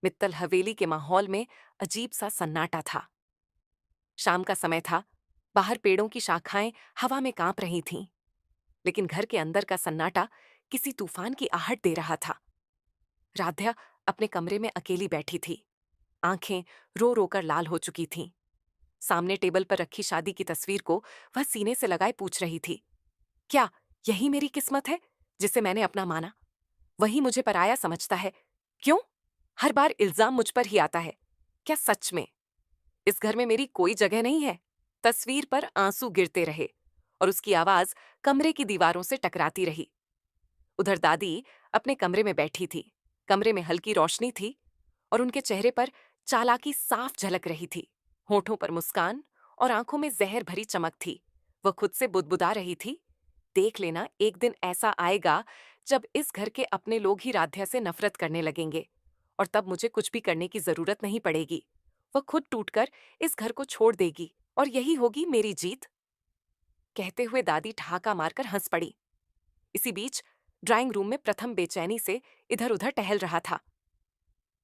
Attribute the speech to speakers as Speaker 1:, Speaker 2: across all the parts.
Speaker 1: मित्तल हवेली के माहौल में अजीब सा सन्नाटा था। शाम का समय था। बाहर पेड़ों की शाखाएं हवा में कांप रही थीं, लेकिन घर के अंदर का सन्नाटा किसी तूफान की आहट दे रहा था। राध्या अपने कमरे में अकेली बैठी थी। आंखें रो रो कर लाल हो चुकी थीं। सामने टेबल पर रखी शादी की तस्वीर को वह सीने से लगाए पूछ रही थी, क्या यही मेरी किस्मत है जिसे मैंने अपना माना? वही मुझे पराया समझता है। क्यों हर बार इल्जाम मुझ पर ही आता है? क्या सच में इस घर में मेरी कोई जगह नहीं है? तस्वीर पर आंसू गिरते रहे और उसकी आवाज कमरे की दीवारों से टकराती रही। उधर दादी अपने कमरे में बैठी थी। कमरे में हल्की रोशनी थी और उनके चेहरे पर चालाकी साफ झलक रही थी। होठों पर मुस्कान और आंखों में जहर भरी चमक थी। वह खुद से बुदबुदा रही थी, देख लेना, एक दिन ऐसा आएगा जब इस घर के अपने लोग ही राध्या से नफरत करने लगेंगे और तब मुझे कुछ भी करने की जरूरत नहीं पड़ेगी। वह खुद टूटकर इस घर को छोड़ देगी और यही होगी मेरी जीत। कहते हुए दादी ठहाका मारकर हंस पड़ी। इसी बीच ड्राइंग रूम में प्रथम बेचैनी से इधर उधर टहल रहा था।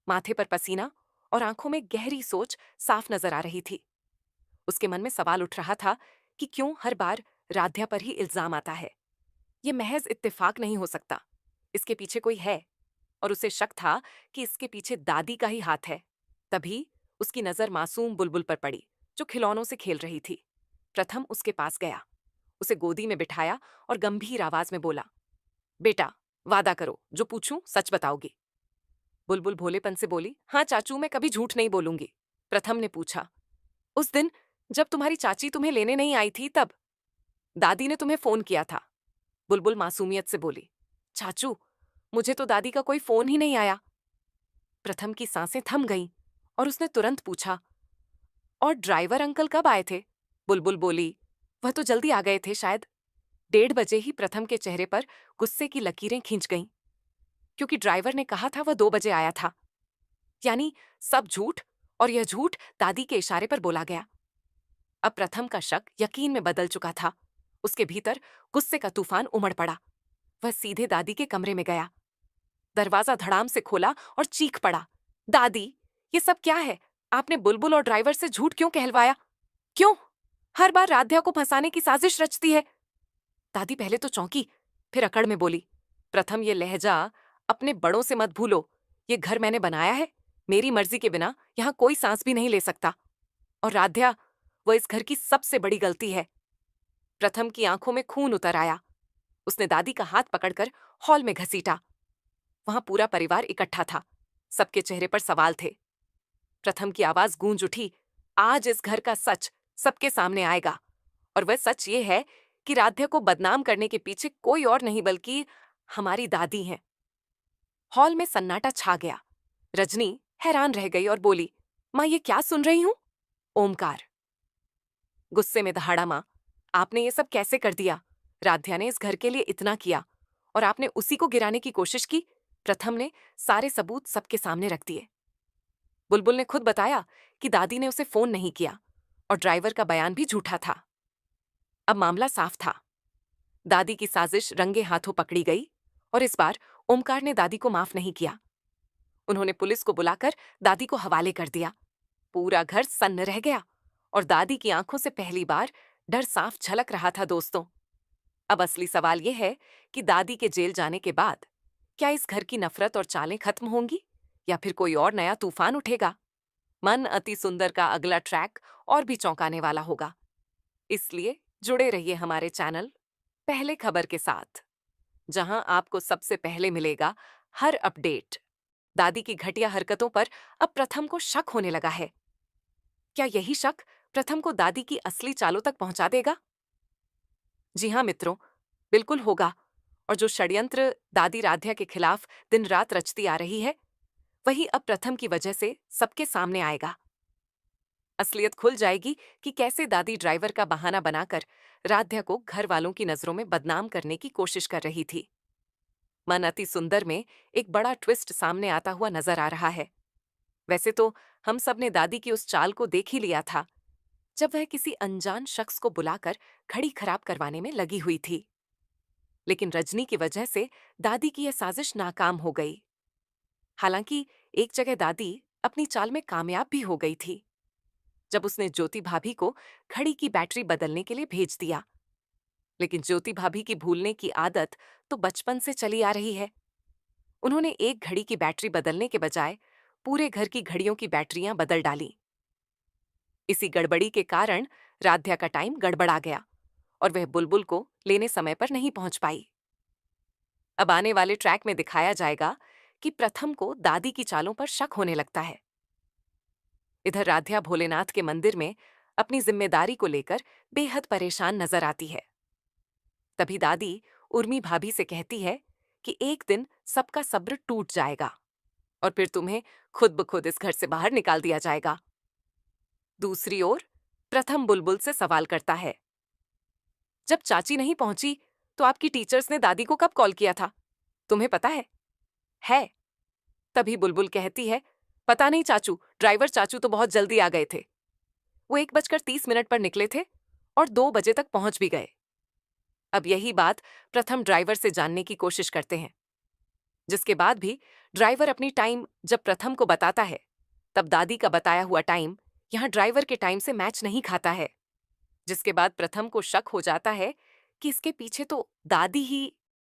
Speaker 1: माथे पर पसीना और आंखों में गहरी सोच साफ नजर आ रही थी। उसके मन में सवाल उठ रहा था कि क्यों हर बार राध्या पर ही इल्जाम आता है। ये महज इत्तेफाक नहीं हो सकता, इसके पीछे कोई है। और उसे शक था कि इसके पीछे दादी का ही हाथ है। तभी उसकी नजर मासूम बुलबुल पर पड़ी, जो खिलौनों से खेल रही थी। प्रथम उसके पास गया, उसे गोदी में बिठाया और गंभीर आवाज में बोला, बेटा, वादा करो, जो पूछूं सच बताओगी। बुलबुल भोलेपन से बोली, हाँ चाचू, मैं कभी झूठ नहीं बोलूंगी। प्रथम ने पूछा, उस दिन जब तुम्हारी चाची तुम्हें लेने नहीं आई थी तब दादी ने तुम्हें फोन किया था। बुलबुल मासूमियत से बोली, चाचू, मुझे तो दादी का कोई फोन ही नहीं आया। प्रथम की सांसें थम गईं और उसने तुरंत पूछा, और ड्राइवर अंकल कब आए थे? बुलबुल बोली, वह तो जल्दी आ गए थे शायद। 1:30 ही प्रथम के चेहरे पर गुस्से की लकीरें खींच गईं, क्योंकि ड्राइवर ने कहा था वह 2 बजे आया था। यानी सब झूठ, और यह झूठ दादी के इशारे पर बोला गया। अब प्रथम का शक यकीन में बदल चुका था। उसके भीतर गुस्से का तूफान उमड़ पड़ा। वह सीधे दादी के कमरे में गया, दरवाजा धड़ाम से खोला और चीख पड़ा, दादी, ये सब क्या है? आपने बुलबुल और ड्राइवर से झूठ क्यों कहलवाया? क्यों हर बार राध्या को फंसाने की साजिश रचती है? दादी पहले तो चौंकी, फिर अकड़ में बोली, प्रथम, ये लहजा अपने बड़ों से मत भूलो। ये घर मैंने बनाया है, मेरी मर्जी के बिना यहां कोई सांस भी नहीं ले सकता। और राध्या, वह इस घर की सबसे बड़ी गलती है। प्रथम की आंखों में खून उतर आया। उसने दादी का हाथ पकड़कर हॉल में घसीटा। वहां पूरा परिवार इकट्ठा था। सबके चेहरे पर सवाल थे। प्रथम की आवाज गूंज उठी, आज इस घर का सच सबके सामने आएगा। और वह सच ये है कि राध्या को बदनाम करने के पीछे कोई और नहीं बल्कि हमारी दादी हैं। हॉल में सन्नाटा छा गया। रजनी हैरान रह गई और बोली, मां, ये क्या सुन रही हूं? ओमकार गुस्से में दहाड़ा, मां, आपने ये सब कैसे कर दिया? राध्या ने इस घर के लिए इतना किया और आपने उसी को गिराने की कोशिश की। प्रथम ने सारे सबूत सबके सामने रख दिए। बुलबुल ने खुद बताया कि दादी ने उसे फोन नहीं किया और ड्राइवर का बयान भी झूठा था। अब मामला साफ था। दादी की साजिश रंगे हाथों पकड़ी गई और इस बार ओमकार ने दादी को माफ नहीं किया। उन्होंने पुलिस को बुलाकर दादी को हवाले कर दिया। पूरा घर सन्न रह गया और दादी की आंखों से पहली बार डर साफ झलक रहा था। दोस्तों, अब असली सवाल यह है कि दादी के जेल जाने के बाद क्या इस घर की नफरत और चालें खत्म होंगी या फिर कोई और नया तूफान उठेगा? मन अति सुंदर का अगला ट्रैक और भी चौंकाने वाला होगा, इसलिए जुड़े रहिए हमारे चैनल पहले खबर के साथ, जहां आपको सबसे पहले मिलेगा हर अपडेट। दादी की घटिया हरकतों पर अब प्रथम को शक होने लगा है। क्या यही शक प्रथम को दादी की असली चालों तक पहुंचा देगा? जी हां मित्रों, बिल्कुल होगा। और जो षड्यंत्र दादी राध्या के खिलाफ दिन रात रचती आ रही है, वही अब प्रथम की वजह से सबके सामने आएगा। असलियत खुल जाएगी कि कैसे दादी ड्राइवर का बहाना बनाकर राध्या को घर वालों की नजरों में बदनाम करने की कोशिश कर रही थी। मन अति सुंदर में एक बड़ा ट्विस्ट सामने आता हुआ नजर आ रहा है। वैसे तो हम सब ने दादी की उस चाल को देख ही लिया था, जब वह किसी अनजान शख्स को बुलाकर घड़ी खराब करवाने में लगी हुई थी। लेकिन रजनी की वजह से दादी की यह साजिश नाकाम हो गई। हालांकि एक जगह दादी अपनी चाल में कामयाब भी हो गई थी, जब उसने ज्योति भाभी को घड़ी की बैटरी बदलने के लिए भेज दिया। लेकिन ज्योति भाभी की भूलने की आदत तो बचपन से चली आ रही है। उन्होंने एक घड़ी की बैटरी बदलने के बजाय पूरे घर की घड़ियों की बैटरियां बदल डाली। इसी गड़बड़ी के कारण राध्या का टाइम गड़बड़ा गया और वह बुलबुल को लेने समय पर नहीं पहुंच पाई। अब आने वाले ट्रैक में दिखाया जाएगा कि प्रथम को दादी की चालों पर शक होने लगता है। इधर राध्या भोलेनाथ के मंदिर में अपनी जिम्मेदारी को लेकर बेहद परेशान नजर आती है। तभी दादी उर्मी भाभी से कहती है कि एक दिन सबका सब्र टूट जाएगा और फिर तुम्हें खुद ब खुद इस घर से बाहर निकाल दिया जाएगा। दूसरी ओर प्रथम बुलबुल से सवाल करता है, जब चाची नहीं पहुंची तो आपकी टीचर्स ने दादी को कब कॉल किया था, तुम्हें पता है? है। तभी बुलबुल कहती है, पता नहीं चाचू, ड्राइवर चाचू तो बहुत जल्दी आ गए थे। वो 1:30 पर निकले थे और 2 बजे तक पहुंच भी गए। अब यही बात प्रथम ड्राइवर से जानने की कोशिश करते हैं, जिसके बाद भी ड्राइवर अपनी टाइम जब प्रथम को बताता है, तब दादी का बताया हुआ टाइम यहाँ ड्राइवर के टाइम से मैच नहीं खाता है। जिसके बाद प्रथम को शक हो जाता है कि इसके पीछे तो दादी ही